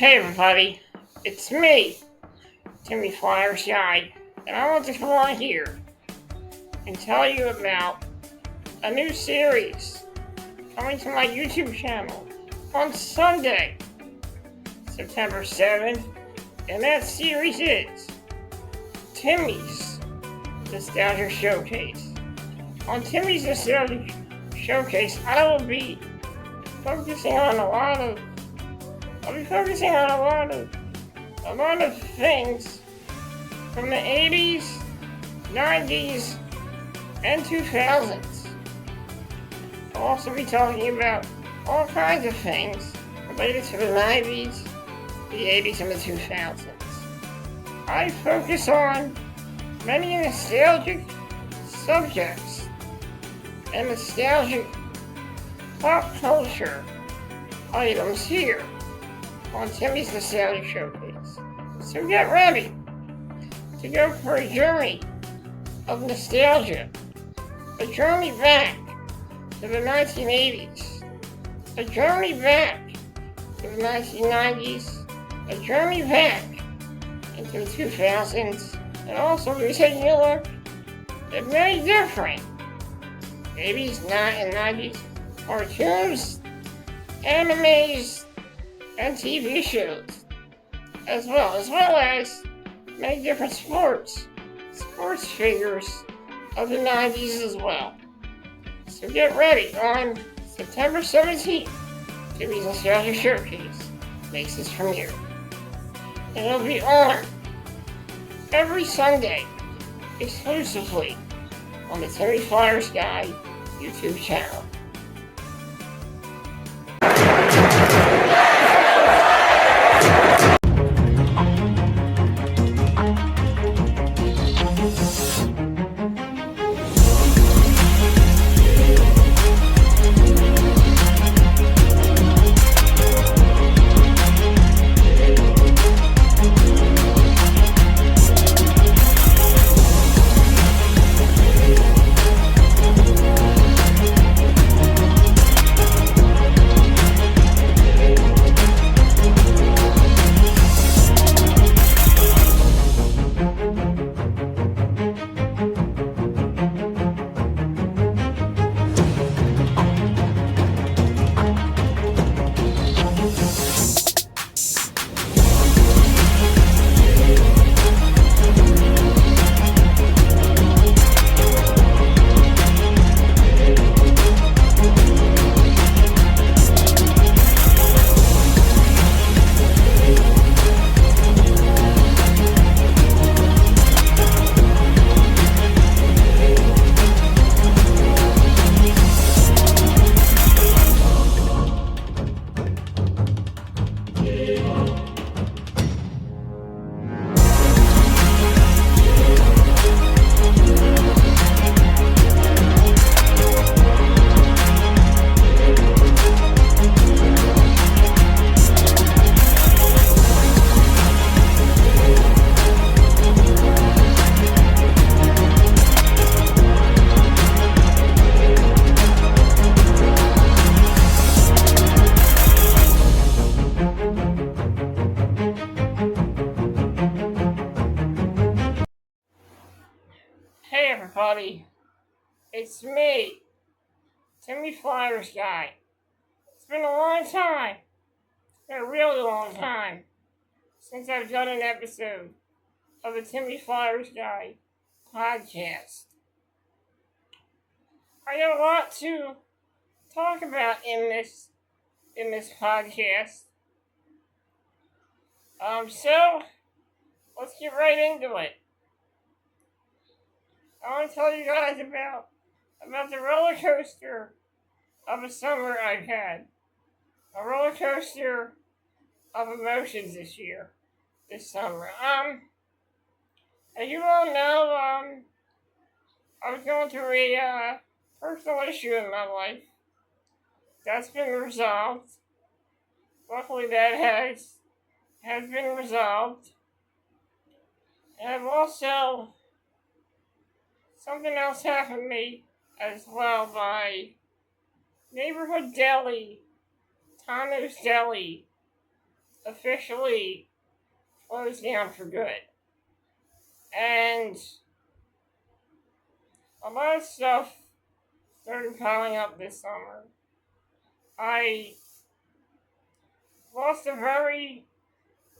Hey everybody, it's me, Timmy Flyersguy, and I want to come on here and tell you about a new series coming to my YouTube channel on Sunday, September 7th, and that series is Timmy's Nostalgia Showcase. On Timmy's Nostalgia Showcase, I'll be focusing on a lot of things from the 80s, 90s, and 2000s. I'll also be talking about all kinds of things related to the 90s, the 80s, and the 2000s. I focus on many nostalgic subjects and nostalgic pop culture items here on Timmy's Nostalgia Showcase. So get ready to go for a journey of nostalgia, a journey back to the 1980s, a journey back to the 1990s, a journey back into the 2000s, and also be taking a look at many different 80s and 90s cartoons, animes, and TV shows, as well as many different sports figures of the 90s as well. So get ready on September 17th, Timmy's Nostalgia Showcase makes its premiere. And it'll be on every Sunday, exclusively on the Timmy Flyersguy YouTube channel. Hey everybody, it's me, Timmy Flyersguy. It's been a long time, a really long time, since I've done an episode of the Timmy Flyersguy Podcast. I got a lot to talk about in this podcast. So let's get right into it. I want to tell you guys about the roller coaster of a summer I've had. A roller coaster of emotions this summer. As you all know, I was going through a personal issue in my life. That's been resolved. Luckily that has been resolved. And I've also something else happened to me as well by neighborhood deli, Tano's Deli, officially closed down for good. And a lot of stuff started piling up this summer. I lost a very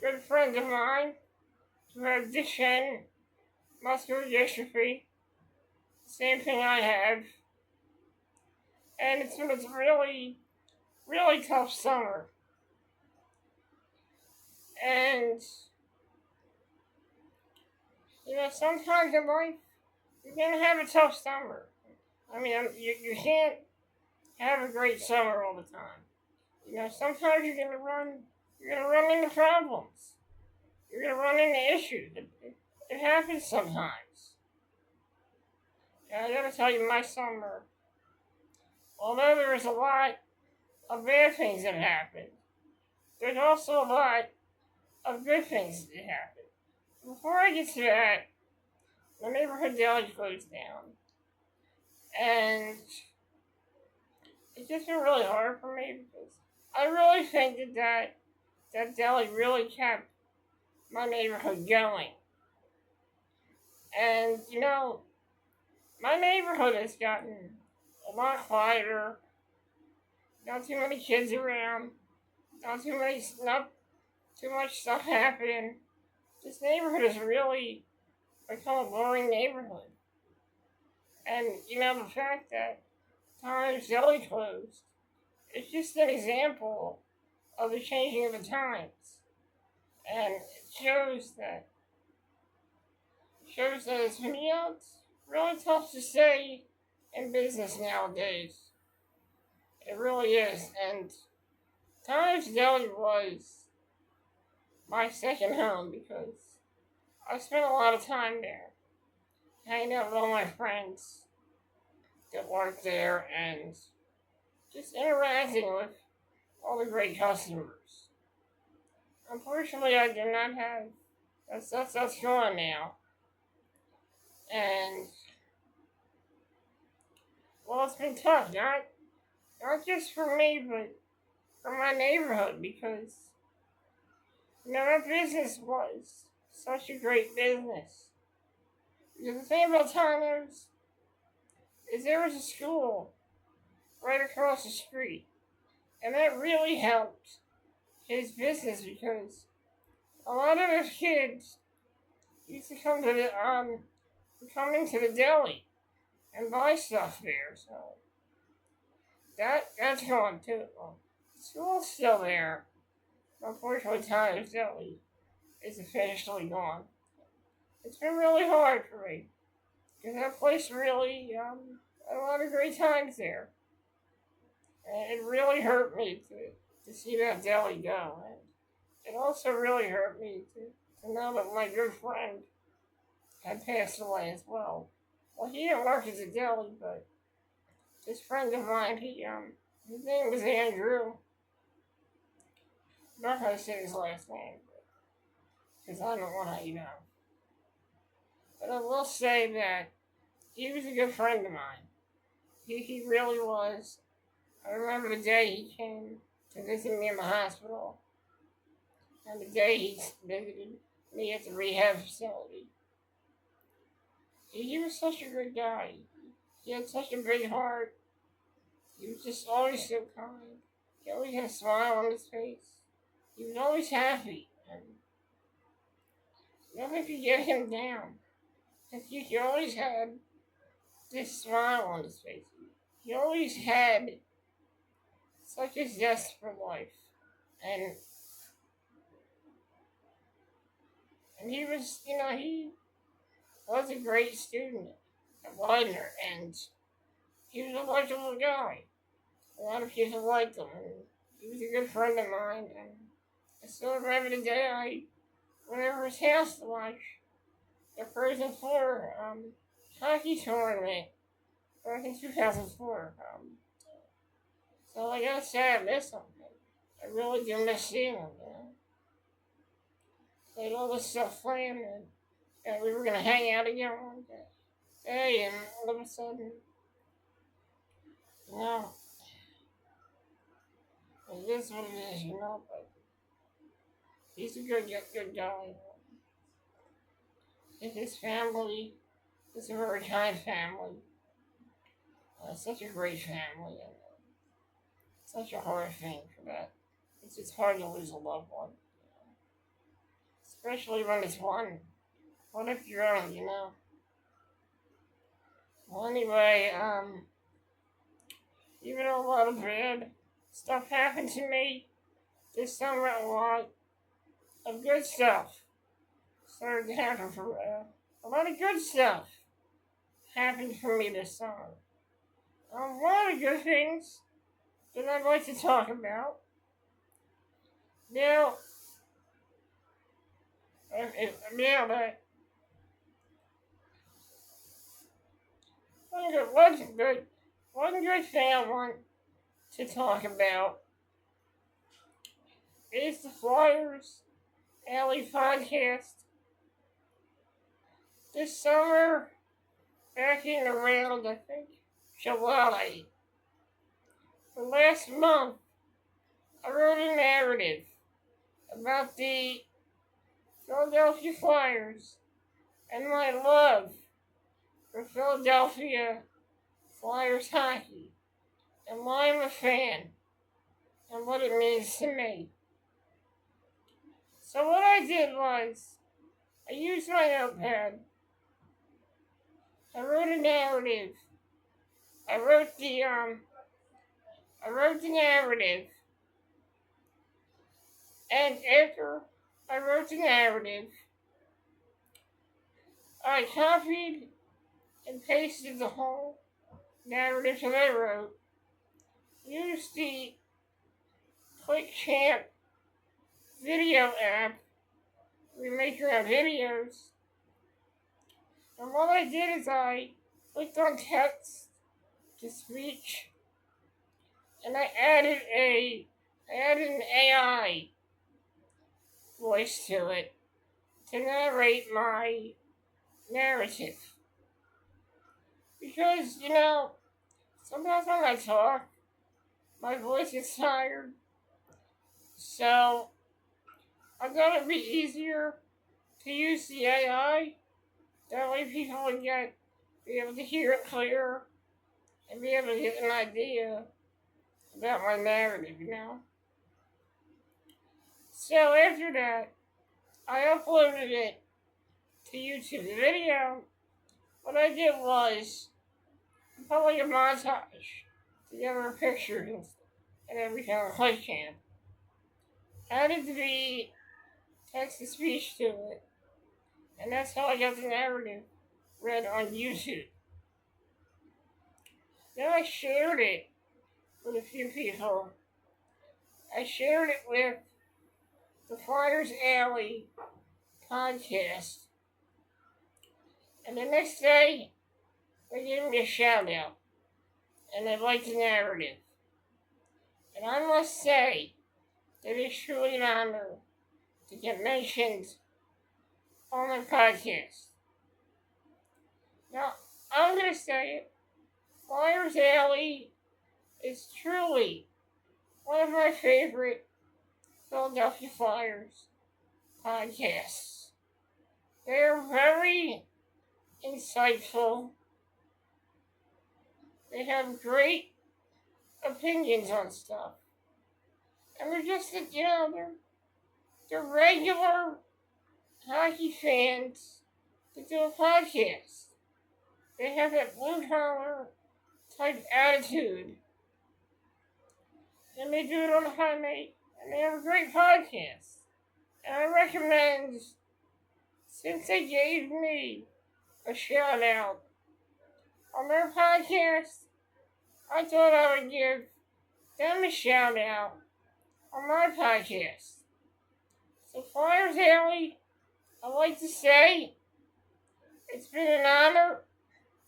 good friend of mine who had Duchenne muscular dystrophy. Same thing I have. And it's been a really, really tough summer. And, sometimes in life, you're going to have a tough summer. I mean, you can't have a great summer all the time. Sometimes you're going to run into problems. You're going to run into issues. It happens sometimes. And I gotta tell you, my summer, although there's a lot of bad things that happen, there's also a lot of good things that happen. Before I get to that, the neighborhood deli closed down. And it's just been really hard for me because I really think that deli really kept my neighborhood going. And, my neighborhood has gotten a lot quieter. Not too many kids around. Not too much stuff happening. This neighborhood has really become a boring neighborhood. And, the fact that Times Deli closed, it's just an example of the changing of the times. And it shows that it's, it's really tough to stay in business nowadays. It really is. And Times Deli was my second home because I spent a lot of time there, hanging out with all my friends that work there and just interacting with all the great customers. Unfortunately, I do not have that's gone now. And well, it's been tough, not just for me, but for my neighborhood, because that business was such a great business. Because the thing about Tyler's is there was a school right across the street, and that really helped his business because a lot of those kids used to come into the deli and buy stuff there. So that's gone too. The school's still there. Unfortunately, Tyler's Deli is officially gone. It's been really hard for me because that place really had a lot of great times there. And it really hurt me to see that deli go. And it also really hurt me to know that my good friend had passed away as well. Well, he didn't work at the deli, but this friend of mine, his name was Andrew. I'm not going to say his last name, because I don't want to, But I will say that he was a good friend of mine. He really was. I remember the day he came to visit me in the hospital, and the day he visited me at the rehab facility. He was such a good guy. He had such a big heart. He was just always so kind. He always had a smile on his face. He was always happy, and nothing could get him down. He always had this smile on his face. He always had such a zest for life, and he was, he was a great student at Widener, and he was a likable guy. A lot of people liked him, and he was a good friend of mine, and I still remember the day I went over his house to watch the Frozen 4 hockey tournament back in 2004. So I gotta say I miss him. I really do miss seeing him, They had all this stuff planned, and we were gonna hang out again one day, and all of a sudden, it is what it is, but He's a good guy. And his family is a very kind family. Such a great family. And such a hard thing for that. It's just hard to lose a loved one. Especially when it's one of your own, you know. Well, anyway, even though a lot of bad stuff happened to me this summer, a lot of good stuff started to happen for a lot of good stuff happened for me this summer. One of the good things that I'd like to talk about. Now, that one good thing I want to talk about is the Flyersguy Podcast. This summer, back in around, I think, July, the last month, I wrote a narrative about the Philadelphia Flyers and my love for Philadelphia Flyers hockey and why I'm a fan and what it means to me. So what I did was, I used my notepad. I wrote a narrative. I wrote the narrative. And after I wrote the narrative, I copied and pasted the whole narrative that I wrote, used the ClickChamp video app, we make your own videos, and what I did is I clicked on text to speech, and I added an AI voice to it to narrate my narrative. Because, you know, sometimes when I talk, my voice is tired. So, I thought it'd be easier to use the AI. That way people would be able to hear it clearer and be able to get an idea about my narrative, you know? So after that, I uploaded it to YouTube. The video, what I did was, put like a montage together of pictures and everything on ClickChamp. Added the text-to-speech to it, and that's how I got the narrative read on YouTube. Then I shared it with a few people. I shared it with the Flyersguy Podcast, and the next day, they gave me a shout out, and they liked the narrative. And I must say that it's truly an honor to get mentioned on my podcast. Now, I'm going to say it. Flyersguy is truly one of my favorite Philadelphia Flyers podcasts. They're very insightful. They have great opinions on stuff. And they're just, you know, they're regular hockey fans that do a podcast. They have that blue-collar type attitude. And they do it on a high night. And they have a great podcast. And I recommend, since they gave me a shout out on their podcast, I thought I would give them a shout out on my podcast. So Flyersguy, I'd like to say it's been an honor.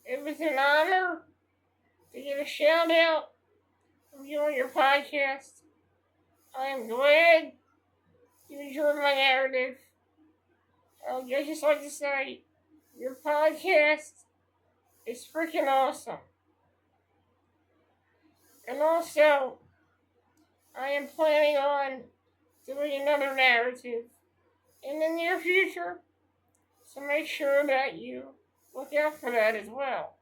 It was an honor to get a shout out from you on your podcast. I am glad you enjoyed my narrative. I'd just like to say your podcast is freaking awesome. And also, I am planning on doing another narrative in the near future. So make sure that you look out for that as well.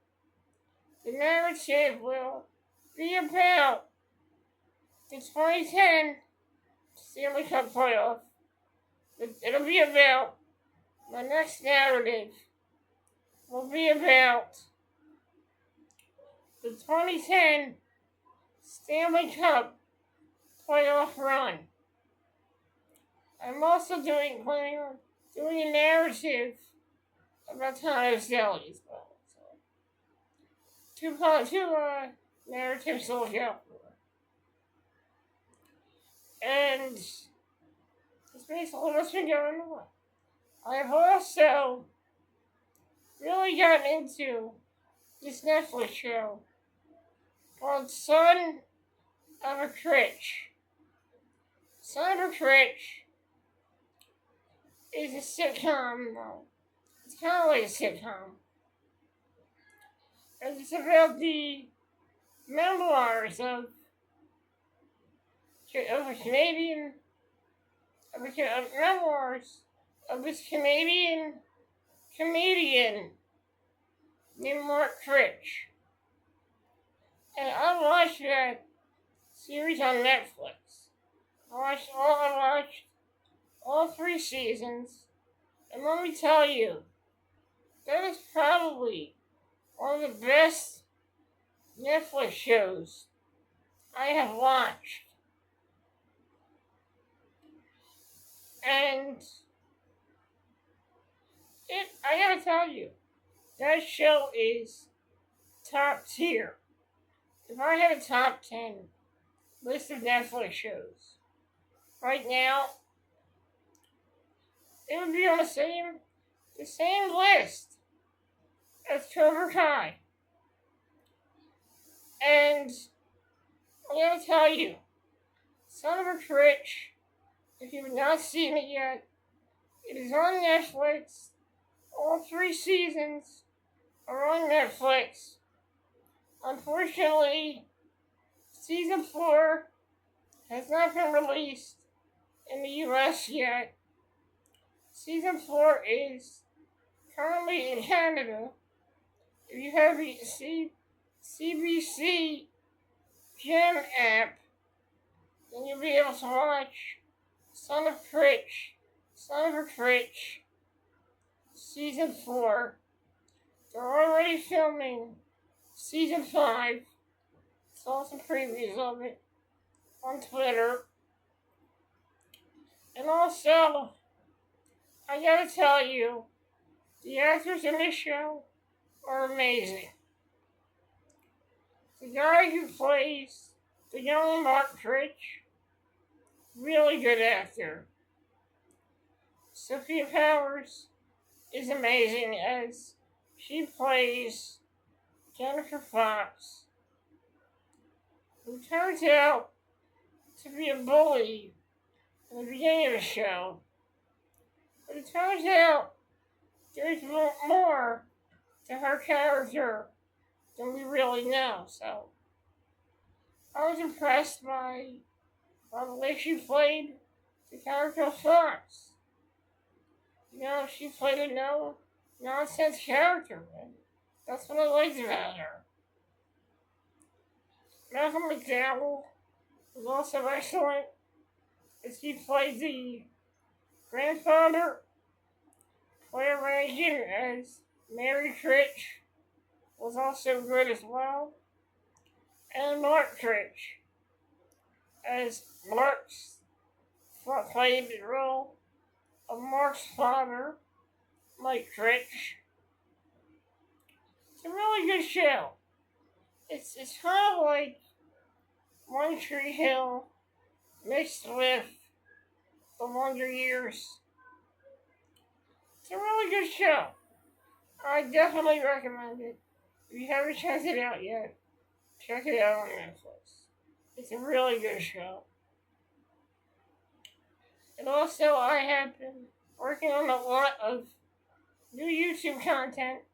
The narrative will be about the 2010 Stanley Cup playoff. It'll be about, my next narrative will be about the 2010 Stanley Cup playoff run. I'm also planning on doing a narrative about Tom Selly as well. So, two narratives to look out for. And that's basically what's been going on. I've also really gotten into this Netflix show called Son of a Critch. Son of a Critch is a sitcom, though. It's kind of like a sitcom. And it's about the memoirs of this Canadian comedian named Mark Critch. And I watched that series on Netflix. I watched all 3 seasons. And let me tell you, that is probably one of the best Netflix shows I have watched. And I gotta tell you, that show is top tier. If I had a top 10 list of Netflix shows right now, it would be on the same list as Cobra Kai. And I gotta tell you, Son of a Critch, if you have not seen it yet, it is on Netflix. All 3 seasons are on Netflix. Unfortunately, season 4 has not been released in the US yet. Season 4 is currently in Canada. If you have the CBC Gem app, then you'll be able to watch Son of a Critch, Season 4. They're already filming Season 5. Saw some previews of it on Twitter. And also, I gotta tell you, the actors in this show are amazing. The guy who plays the young Mark Critch, really good actor. Sophia Powers is amazing as she plays Jennifer Fox, who turns out to be a bully in the beginning of the show. But it turns out there's more to her character than we really know. So I was impressed by the way she played the character of Fox. You know, she played a no-nonsense character, and that's what I liked about her. Malcolm McDowell was also excellent, as he played the grandfather. Claire Reagan as Mary Critch was also good as well. And Mark Critch as played the role of Mark's father, Mike Critch. It's a really good show. It's kind of like One Tree Hill mixed with The Wonder Years. It's a really good show. I definitely recommend it. If you haven't checked it out yet, check it out on Netflix. It's a really good show. And also, I have been working on a lot of new YouTube content.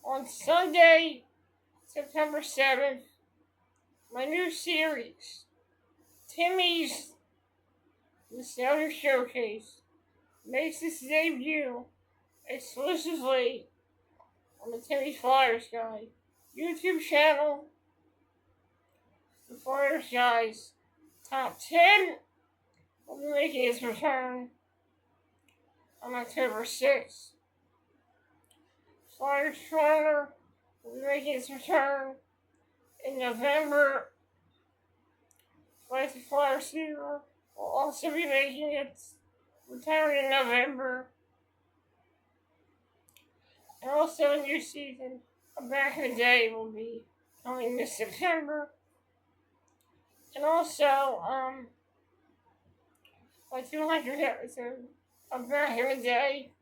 On Sunday, September 7th, my new series, Timmy's Nostalgia Showcase, makes its debut exclusively on the Timmy Flyersguy YouTube channel. The Flyersguy's Top 10 will be making its return on October 6th. Flyers Corner will be making its return in November. Classic Flyer Super will also be making its return in November. And also a new season of Back in the Day will be coming this September. And also, my 200th episode of Back in the Day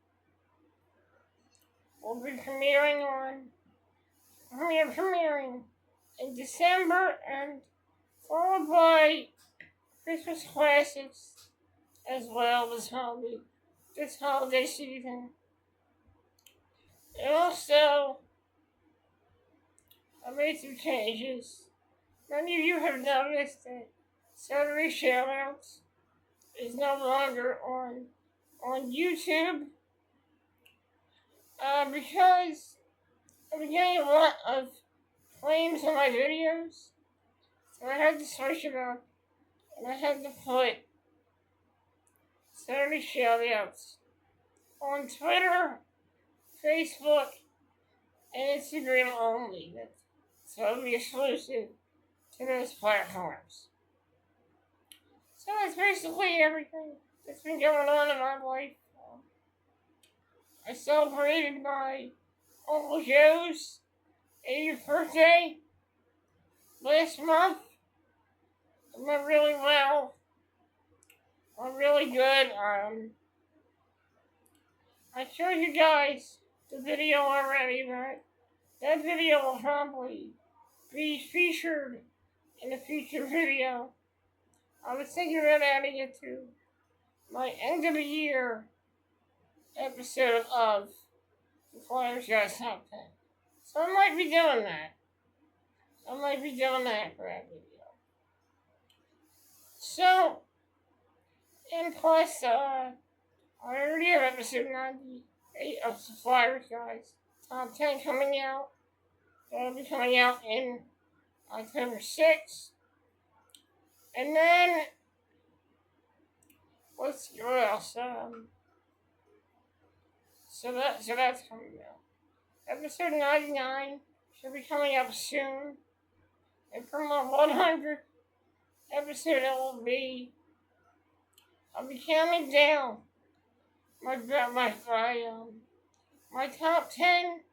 will be premiering in December, and followed by Christmas classics as well this holiday season. And also, I made some changes. Many of you have noticed that Saturday Shoutouts is no longer on YouTube because I've been getting a lot of claims on my videos, so I had to switch it up, and I had to put Saturday Shoutouts on Twitter, Facebook, and Instagram only. So it'll be exclusive to those platforms. So that's basically everything that's been going on in my life. I celebrated my Uncle Joe's 80th birthday last month. It went really well. Went really good. I showed you guys the video already, but that video will probably be featured in a future video. I was thinking about adding it to my end of the year episode of the Flyersguy Top 10. So I might be doing that. For that video. So, and plus, I already have episode 98 of the Flyersguy Top 10 coming out. That'll be coming out in October 6th. And then, let's see what else. So that's coming out. Episode 99 should be coming up soon. And for my 100th episode, I'll be counting down my top 10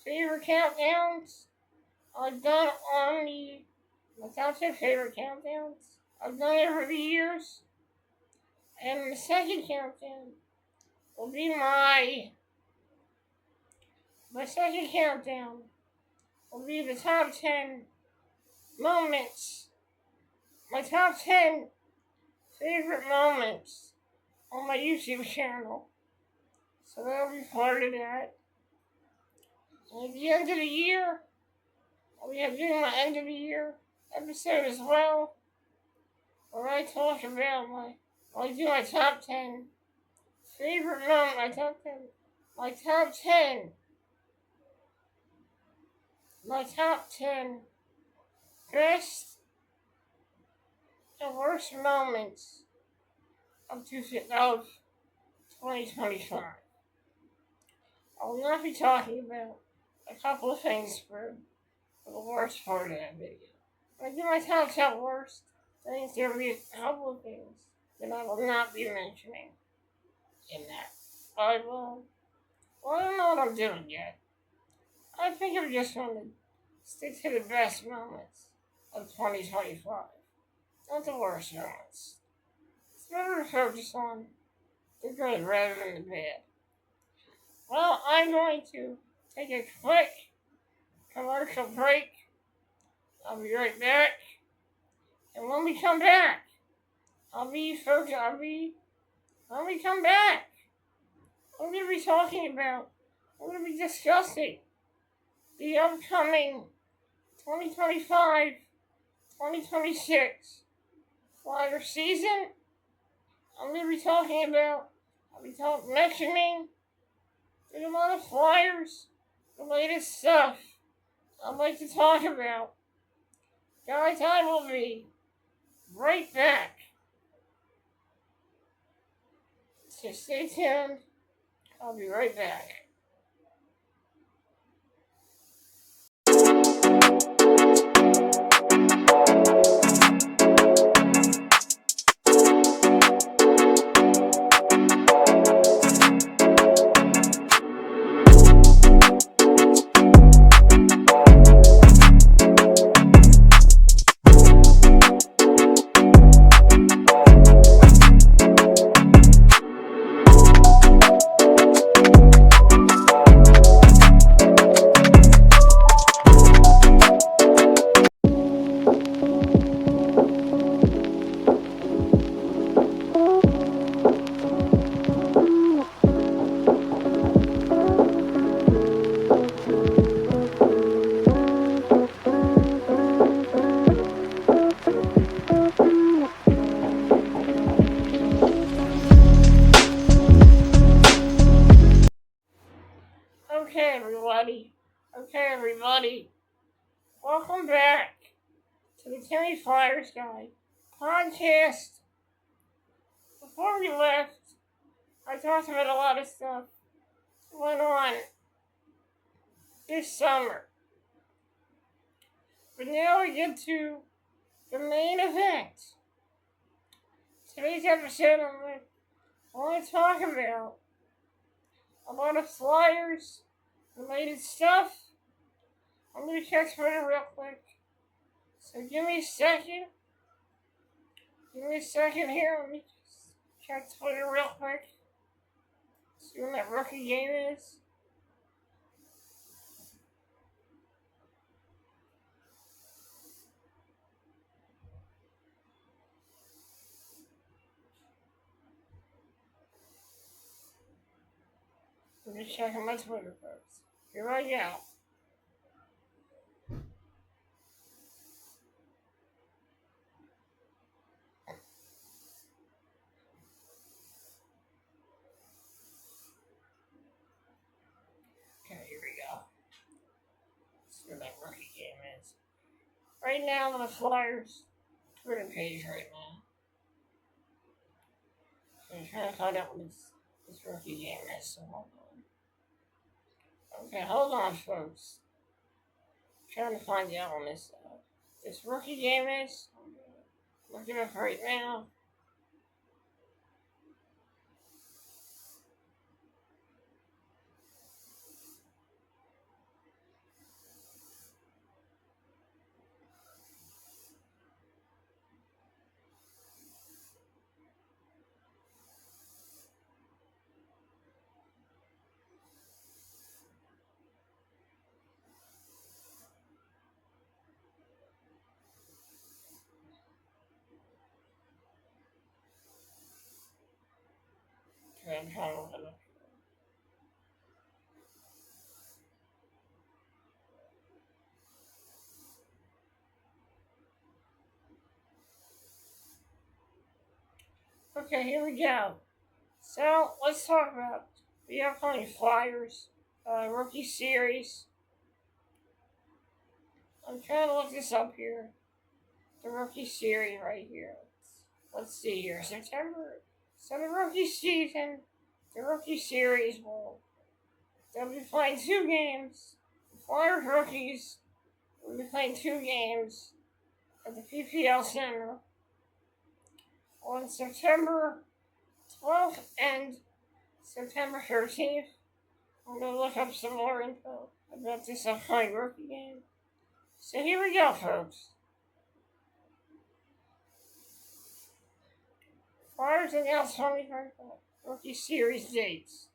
favorite countdowns. I've done my top 10 favorite countdowns. I've done it over the years. And the second countdown will be my second countdown will be the top 10 moments. My top 10 favorite moments on my YouTube channel. So that'll be part of that. And at the end of the year, I'll be doing my end of the year episode as well, where I talk about I do my top 10 favorite moment, my top 10 best and worst moments of 2025. I will not be talking about a couple of things for the worst part of that video. When I do my top 10 worst things, there will be a couple of things that I will not be mentioning in that. I don't know what I'm doing yet. I think I'm just going to stick to the best moments of 2025, not the worst moments. It's better to focus on the good rather than the bad. Well, I'm going to take a quick commercial break. I'll be right back. And when we come back, when we come back, I'm going to be discussing the upcoming 2025-2026 Flyer season. I'm going to be talking about I'll be mentioning there's a lot of Flyers, the latest stuff I'd like to talk about. Guys, I will be right back. So stay tuned. I'll be right back. Okay, everybody. Welcome back to the Timmy Flyersguy Podcast. Before we left, I talked about a lot of stuff that went on this summer. But now we get to the main event. Today's episode, I want to talk about a lot of Flyers related stuff. I'm going to check Twitter real quick. So give me a second. Here. Let me just check Twitter real quick. See when that rookie game is. I'm just checking my Twitter posts. Here I go. Okay, here we go. See where that rookie game is. Right now, the Flyers Twitter page right now. So I'm trying to find out what this rookie game is. So hold on. Okay, hold on, folks. I'm trying to find out on this rookie game is. I'm looking up right now. Okay, I'm trying to look it up. Okay, here we go. So, let's talk about the upcoming Flyers rookie series. I'm trying to look this up here. The rookie series right here. Let's see here. September. So the rookie season, the rookie series they'll be playing 2 games. The Flyers rookies will be playing 2 games at the PPL Center on September 12th and September 13th. I'm going to look up some more info about this upcoming rookie game. So here we go, folks. Flyers announced 2025 rookie series dates.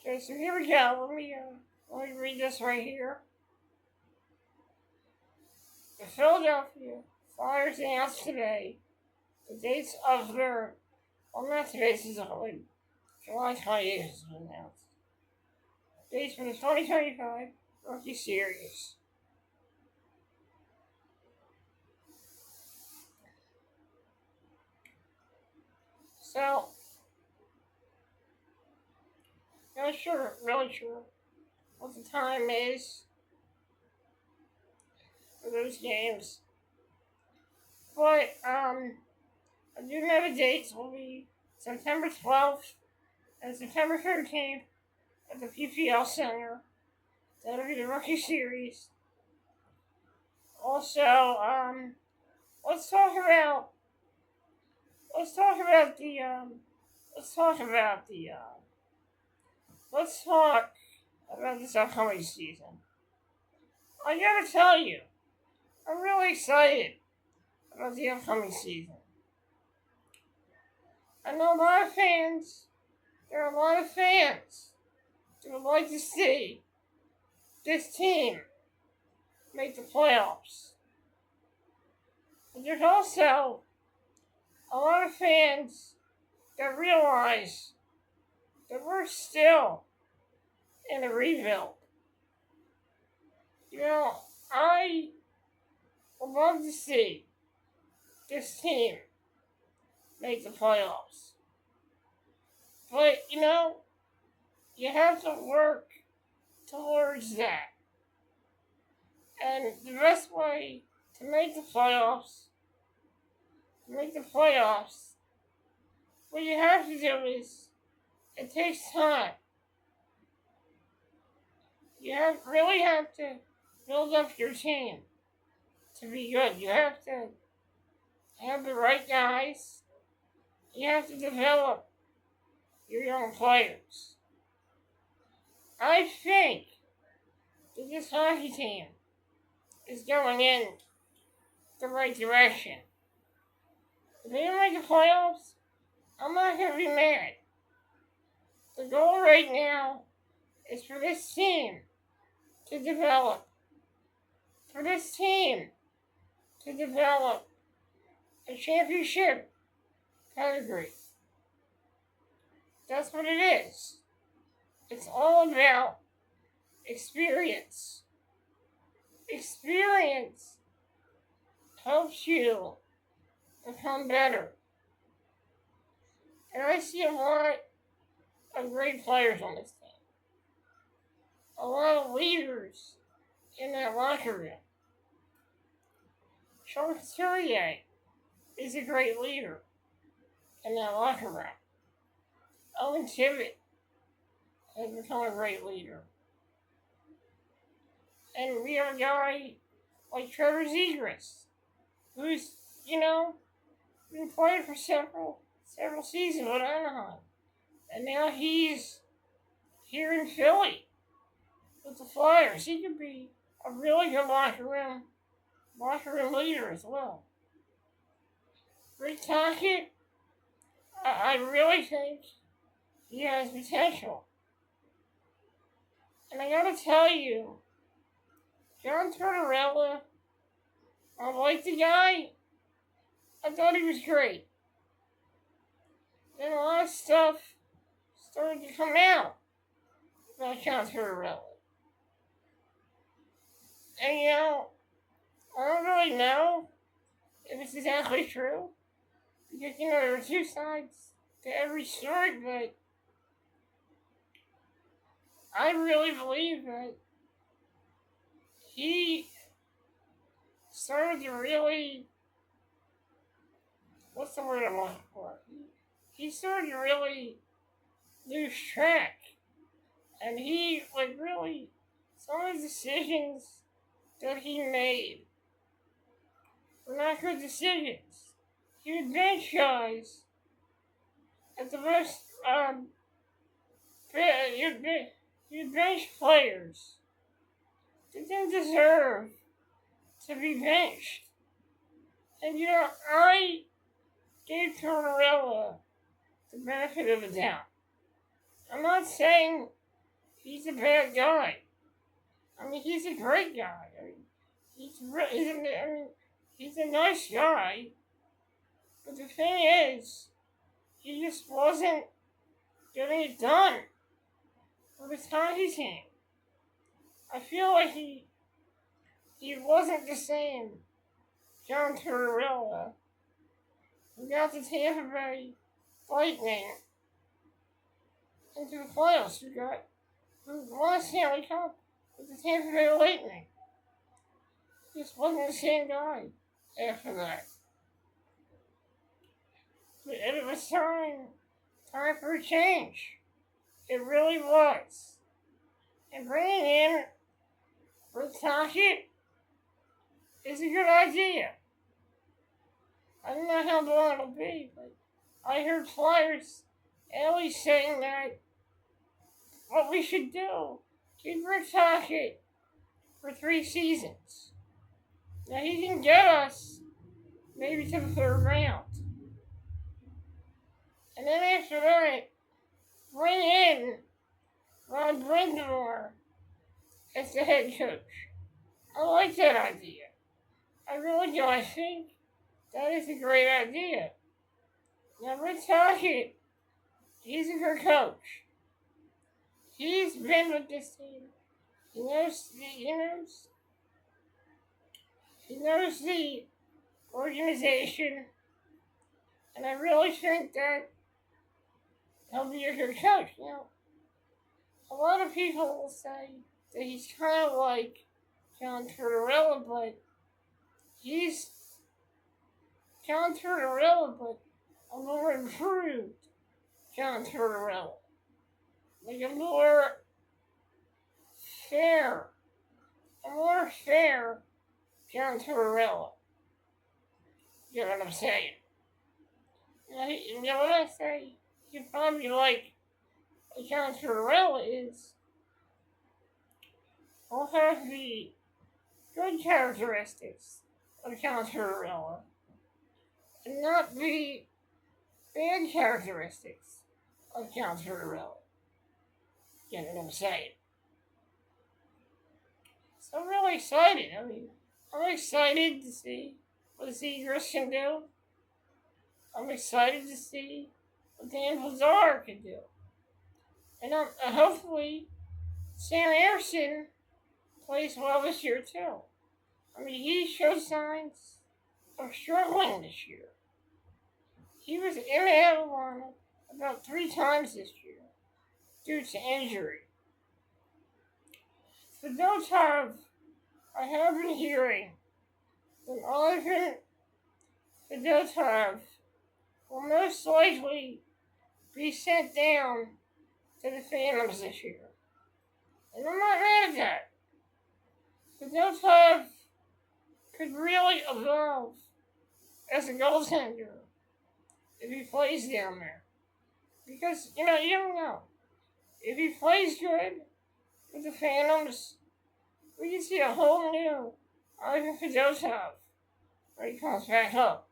Okay, so here we go. Let me read this right here. The Philadelphia Flyers announced today the dates of their, well, not today, this is only July 28th is announced. Dates for the 2025 rookie series. So, Not sure, really sure what the time is for those games. But, I do know the dates will be September 12th and September 13th at the PPL Center. That'll be the Rookie Series. Also, let's talk about let's talk about the let's talk about the let's talk about this upcoming season. I gotta tell you, I'm really excited about the upcoming season. I know a lot of fans. There are a lot of fans that would like to see this team make the playoffs. But there's also a lot of fans that realize that we're still in a rebuild. You know, I would love to see this team make the playoffs. But, you know, you have to work towards that. And the best way to make the playoffs, what you have to do is, it takes time. You really have to build up your team to be good. You have to have the right guys. You have to develop your young players. I think that this hockey team is going in the right direction. If they don't make the playoffs, I'm not going to be mad. The goal right now is for this team to develop. For this team to develop a championship pedigree. That's what it is. It's all about experience. Experience helps you become better. And I see a lot of great players on this team. A lot of leaders in that locker room. Sean Couturier is a great leader in that locker room. Owen Tippett has become a great leader. And we have a guy like Trevor Zegras, who's, been playing for several seasons with Anaheim. And now he's here in Philly with the Flyers. He could be a really good locker room leader as well. Rick Tocchet, I really think he has potential. And I gotta tell you, John Tortorella, I like the guy. I thought he was great. Then a lot of stuff started to come out about John Tortorella. And I don't really know if it's exactly true. Because, there are two sides to every story, but I really believe that he started to really, what's the word I'm looking for? He started to really lose track. And he, really, some of the decisions that he made were not good decisions. He would bench guys at the most, he would bench players that didn't deserve to be benched. And I gave Tortorella the benefit of the doubt. I'm not saying he's a bad guy. He's a great guy. He's a nice guy. But the thing is, he just wasn't getting it done with his hockey team. I feel like he wasn't the same John Tortorella who got the Tampa Bay Lightning into the playoffs. We won a Stanley Cup with the Tampa Bay Lightning. Just wasn't the same guy after that. But it was time for a change. It really was. And bringing in Rick Tocchet is a good idea. I don't know how long it'll be, but I heard Flyers Ellie saying that what we should do is Rick Tocchet for 3 seasons. Now he can get us maybe to the 3rd round. And then after that, bring in Ron Brindamore as the head coach. I like that idea. I really do. I think that is a great idea. Now, Rick Tocchet, he's a good coach. He's been with this team. He knows the organization, and I really think that he'll be a good coach. You know, a lot of people will say that he's kind of like John Tortorella, but he's John Tortorella, but a more improved John Tortorella. Like a more fair John Tortorella. You know what I'm saying? You know what I say? You probably like John Tortorella is will have the good characteristics of John Tortorella and not the bad characteristics of John Tortorella. You know what I'm saying? So I'm really excited. I'm excited to see what the Seagulls can do. I'm excited to see what Dan Vladar can do. And hopefully Sam Ersson plays well this year too. He showed signs of struggling this year. He was in and out of the lineup about 3 times this year due to injury. Fedotov, I have been hearing that Ivan Fedotov will most likely be sent down to the Phantoms this year. And I'm not mad at that. Fedotov could really evolve as a goaltender if he plays down there. Because, you don't know. If he plays good with the Phantoms, we can see a whole new Ivan Fedotov when he comes back up.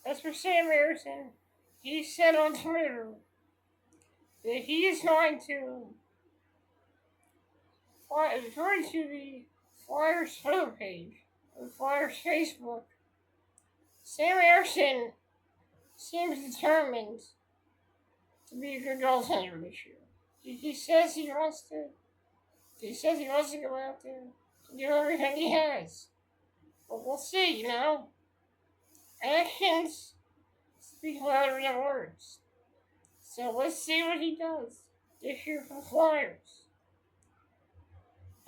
As for Sam Ersson, he said on Twitter that he is going to, according to the Flyers photo page, the Flyers Facebook, Sam Ersson seems determined to be a good goaltender this year. He says he wants to go out there and do everything he has. But we'll see, Actions speak louder than words. So let's see what he does this year for the Flyers.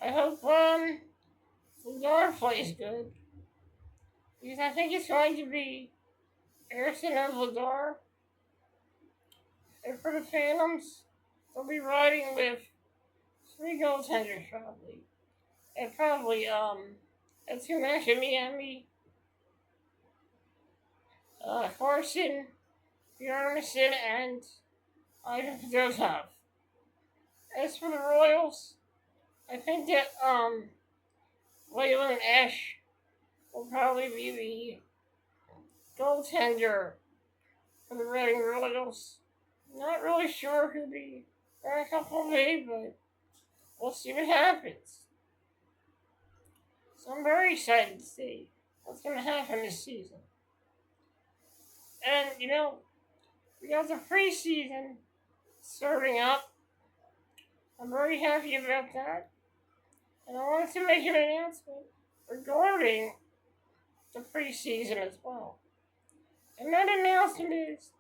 I hope Vladar plays good. Because I think it's going to be Ersson and Vladar. And for the Phantoms, they'll be riding with 3 goaltenders probably. And probably, that's who Miami. Carson, Bjornsson, and Ivan Fedotov. As for the Royals, I think that, Waylon Ash will probably be the goaltender for the Reading Royals. Not really sure who the backup will be, but we'll see what happens. So I'm very excited to see what's going to happen this season. And, we got the preseason starting up. I'm very happy about that. And I wanted to make an announcement regarding the preseason as well. And that announcement is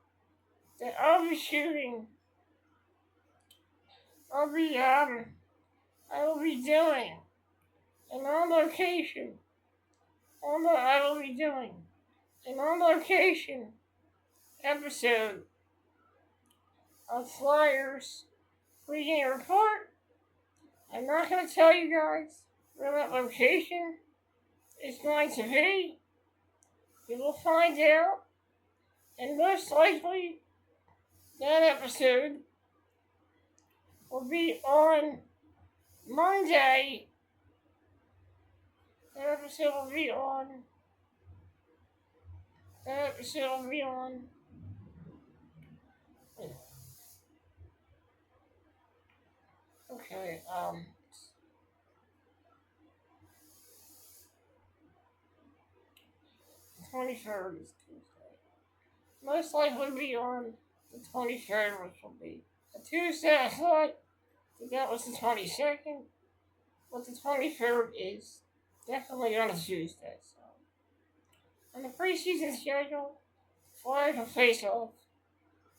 that I'll be shooting I'll be, I will be doing an on location. I will be doing an on location episode of Flyers pregame report. I'm not going to tell you guys where that location is going to be. You will find out, and most likely that episode will be on Monday. That episode will be on. Okay, 23rd is Tuesday. Most likely be on the 23rd, which will be a Tuesday. I thought that was the 22nd, but the 23rd is definitely on a Tuesday. So, on the preseason schedule, Flyers will face off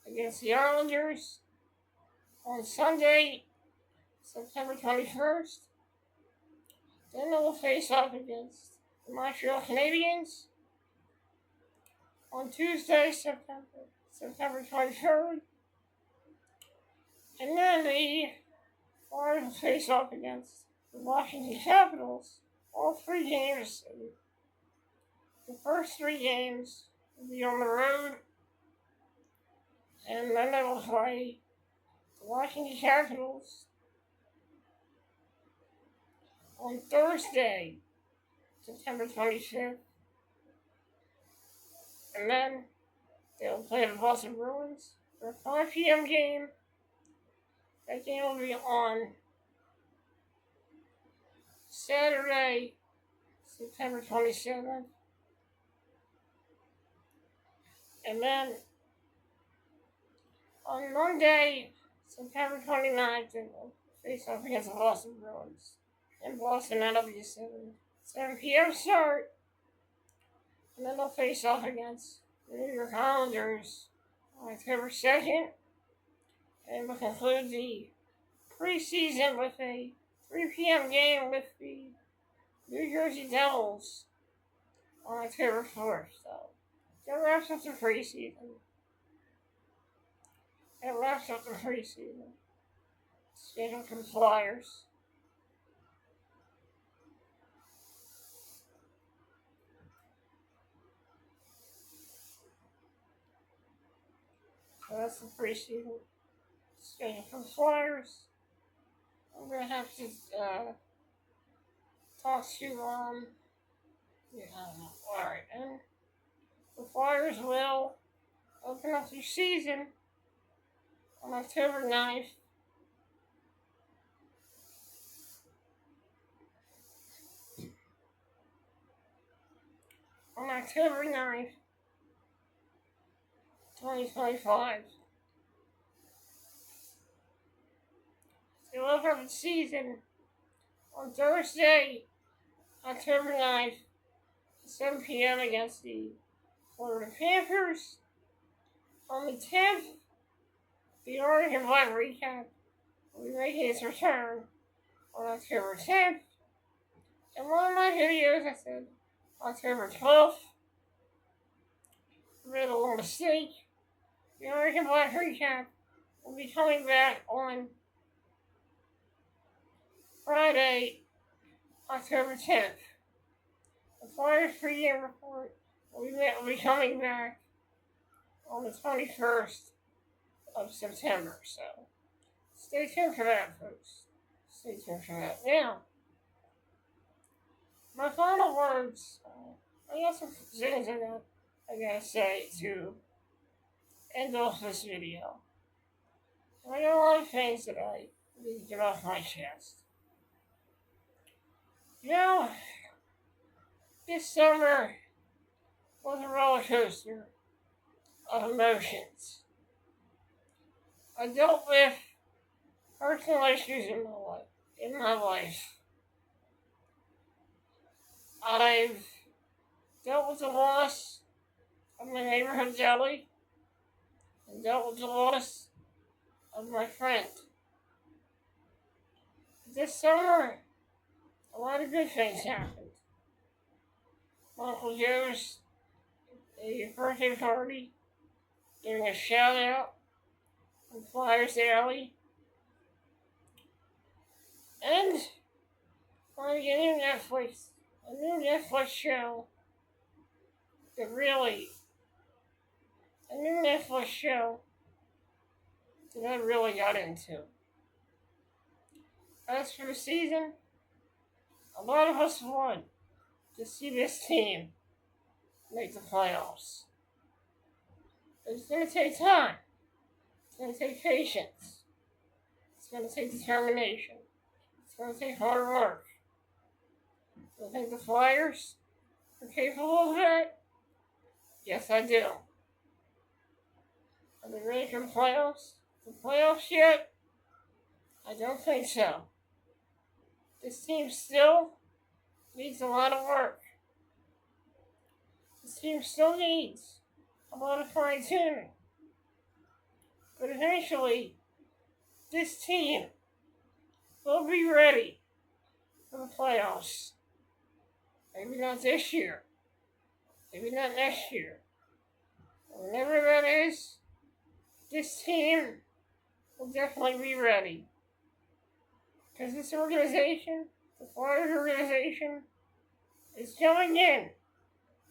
against the Islanders on Sunday, September 21st. Then they will face off against the Montreal Canadiens on Tuesday, September 23rd. And then the Flyers will face off against the Washington Capitals. All 3 games. The first 3 games will be on the road. And then they will play the Washington Capitals on Thursday, September 25th. And then they'll play the Boston Bruins for a 5 p.m. game. That game will be on Saturday, September 27th. And then on Monday, September 29th, they will face off against the Boston Bruins. In Boston, that'll be a 7 p.m. start. And then they'll face off against the New York Islanders on October 2nd. And we'll conclude the preseason with a 3 p.m. game with the New Jersey Devils on October 4th. So, that wraps up the preseason. Schedule for the Flyers. So that's the preseason schedule for the Flyers. I'm going to have to talk to, alright, and the Flyers will open up their season on October 9th. On October 9th, 2025. They will open up the season on Thursday, October 9th, 7 p.m. against the Florida Panthers. On the 10th, the Oregon Black Recap will be making its return on October 10th. In one of my videos, I said October 12th. I made a little mistake. The Oregon Black Recap will be coming back on Friday, October 10th. The Flyers pregame report will be coming back on the 21st of September. So, stay tuned for that, folks. Stay tuned for that. Now, my final words. I got some things I gotta say to end off this video. I got a lot of things that I need to get off my chest. You know, this summer was a roller coaster of emotions. I dealt with personal issues in my life. I've dealt with the loss of my neighborhood deli and dealt with the loss of my friend. This summer, a lot of good things happened. Uncle Joe's a birthday party, doing a shout out on Flyers Alley, and finding a new Netflix show that I really got into. As for the season, a lot of us want to see this team make the playoffs. But it's going to take time. It's going to take patience. It's going to take determination. It's going to take hard work. Do I think the Flyers are capable of that? Yes, I do. Are they ready for the playoffs? The playoffs yet? I don't think so. This team still needs a lot of work. This team still needs a lot of fine-tuning. But eventually, this team will be ready for the playoffs. Maybe not this year. Maybe not next year. Whenever that is, this team will definitely be ready. Because this organization, the Flyers organization, is going in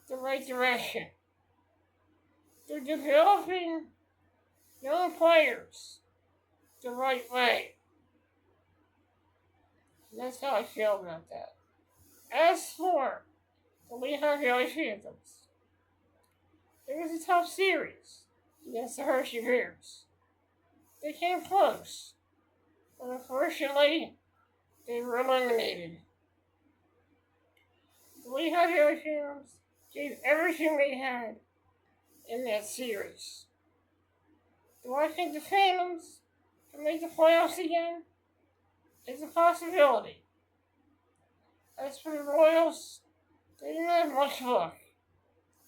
the right direction. They're developing young players the right way. And that's how I feel about that. As for the Lehigh Valley Phantoms, it was a tough series against the Hershey Bears. They came close, but unfortunately, they were eliminated. The Lehigh Valley Phantoms gave everything they had in that series. Do I think the Phantoms can make the playoffs again? It's a possibility. As for the Royals, they didn't have much luck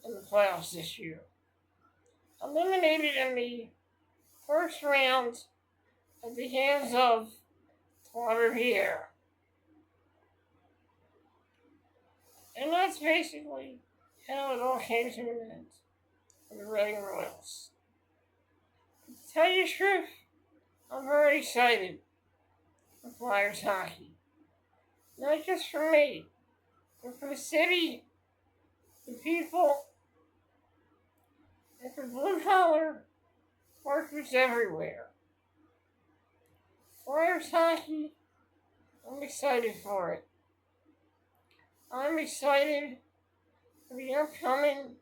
in the playoffs this year. Eliminated in the first round at the hands of Pierre. And that's basically how it all came to an end for the Reading Royals. But to tell you the truth, I'm very excited for Flyers hockey. Not just for me, but for the city, the people, and for blue-collar workers everywhere. Flyers hockey, I'm excited for it. I'm excited for the upcoming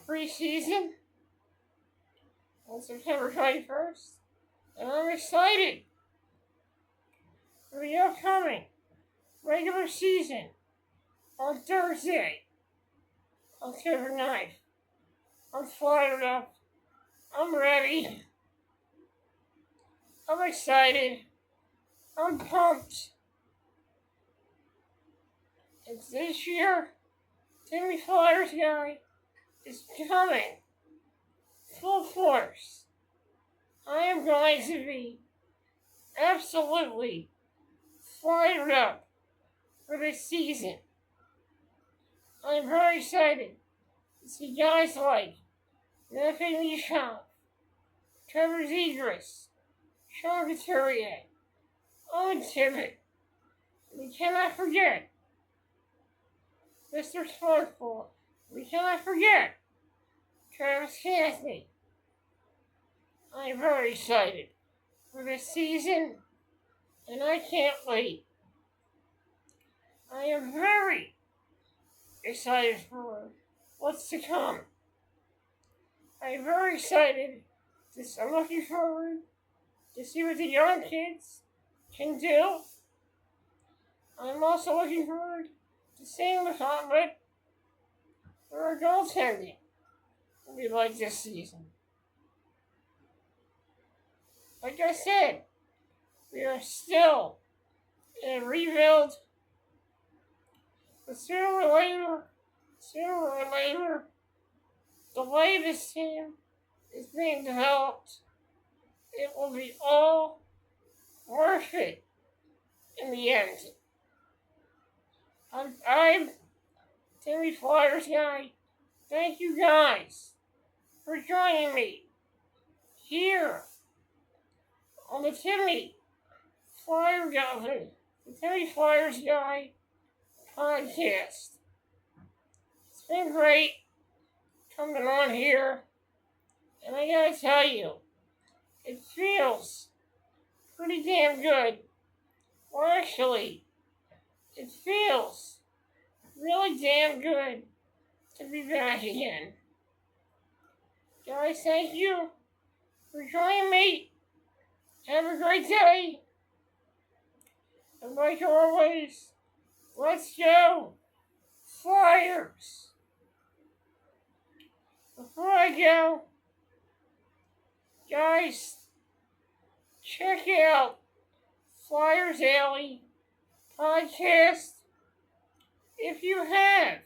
preseason on September 21st. And I'm excited for the upcoming regular season on Thursday, October 9th. I'm fired up. I'm ready. I'm excited. I'm pumped. And this year, Timmy Flyersguy is coming full force. I am going to be absolutely fired up for this season. I'm very excited to see guys like Nathan Nishon, Trevor Zegras, Sean Couturier, Owen Tippett. We cannot forget Mr. Sparkball. We cannot forget Travis Cassidy. I am very excited for this season, and I can't wait. I am very excited for what's to come. I am very excited. I'm looking forward to see what the young kids can do. I'm also looking forward to seeing what for our goaltending will be like this season. Like I said, we are still in a rebuild. But sooner or later, the way this team is being developed, it will be all worth it in the end. I'm Timmy Flyersguy. Thank you guys for joining me here on the Timmy Flyersguy Podcast. It's been great coming on here, and I gotta tell you, it feels pretty damn good. Well, actually, it feels really damn good to be back again. Guys, thank you for joining me. Have a great day. And like always, let's go Flyers. Before I go, guys, check out Flyers Alley Podcast. If you have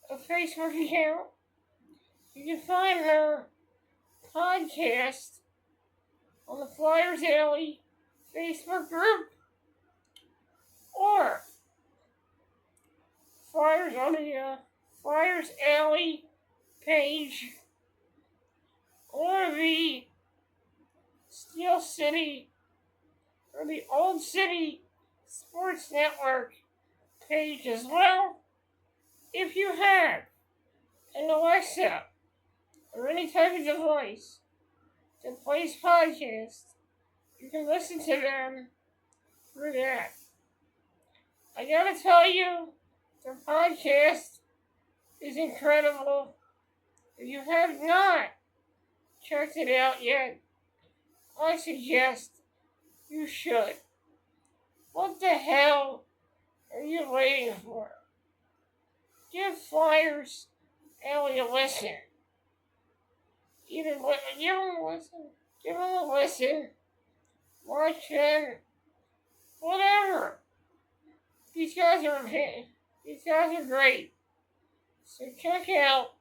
a Facebook account, you can find their podcast on the Flyers Alley Facebook group or Flyers on the Flyers Alley page or the Steel City or the Old City Sports Network page as well. If you have an Alexa or any type of device that plays podcasts, you can listen to them through that. I gotta tell you, their podcast is incredible. If you have not checked it out yet, I suggest you should. What the hell are you waiting for? Give Flyers Alley a listen. Either give them a listen, watch them, whatever. These guys are great. So check out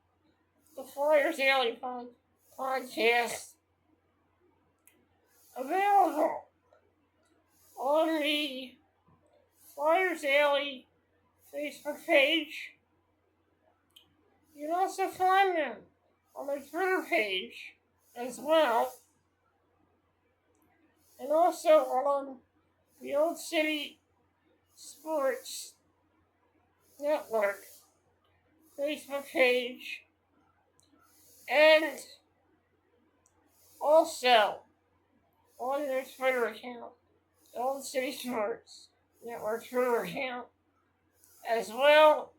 the Flyers Alley podcast. Available on the Flyers Alley Facebook page. You can also find them on their Twitter page as well. And also on the Old City Sports Network Facebook page. And also on their Twitter account, the Old City Sports Network Twitter account as well.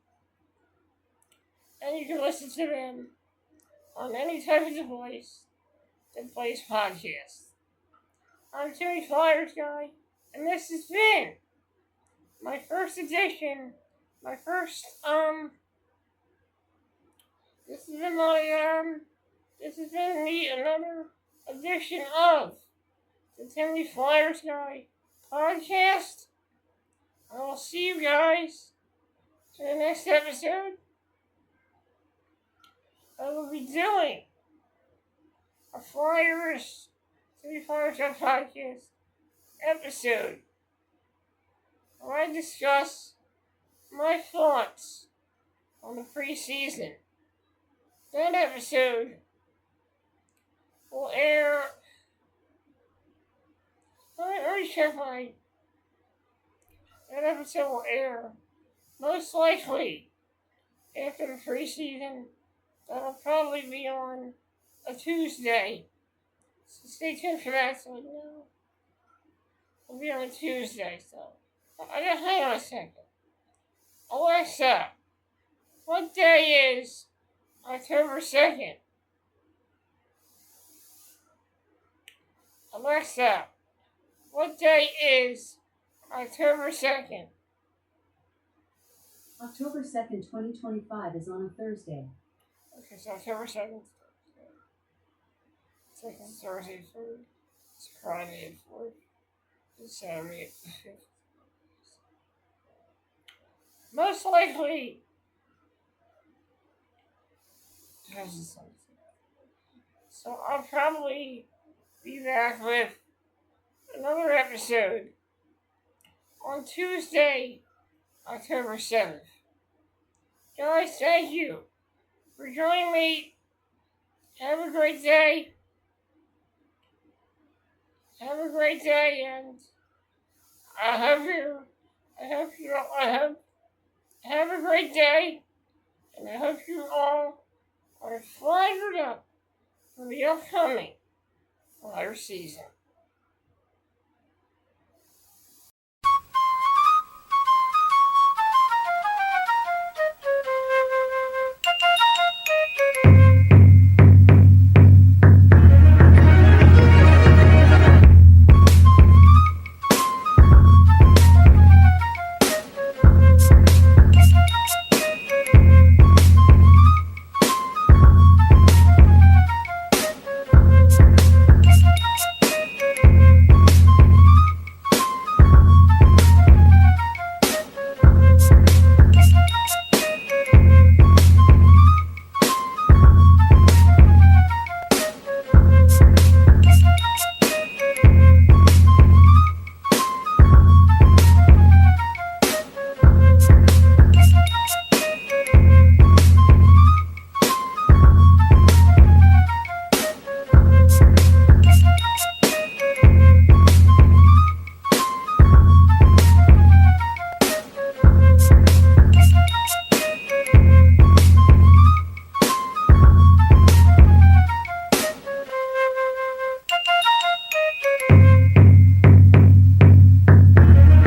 And you can listen to them on any type of device that plays podcasts. I'm Timmy Flyersguy, and this has been my first edition, this has been another edition of the Timmy Flyersguy Podcast. I will see you guys in the next episode. I will be doing a Timmy Flyersguy Podcast episode where I discuss my thoughts on the preseason. That episode will air. That episode will air most likely after the preseason. That'll probably be on a Tuesday. So stay tuned for that. So it'll be on a Tuesday. So hang on a second. Alexa, what day is October 2nd? Alexa, what day is October 2nd? October 2nd, 2025 is on a Thursday. Okay, so October 2nd. Second Thursday, 3rd. It's Friday, 4th. It's Saturday, 5th. Most likely, so I'll probably be back with another episode on Tuesday, October 7th. Guys, thank you for joining me. Have a great day. Have a great day, and have a great day, and I hope you all are fired up for the upcoming fire season.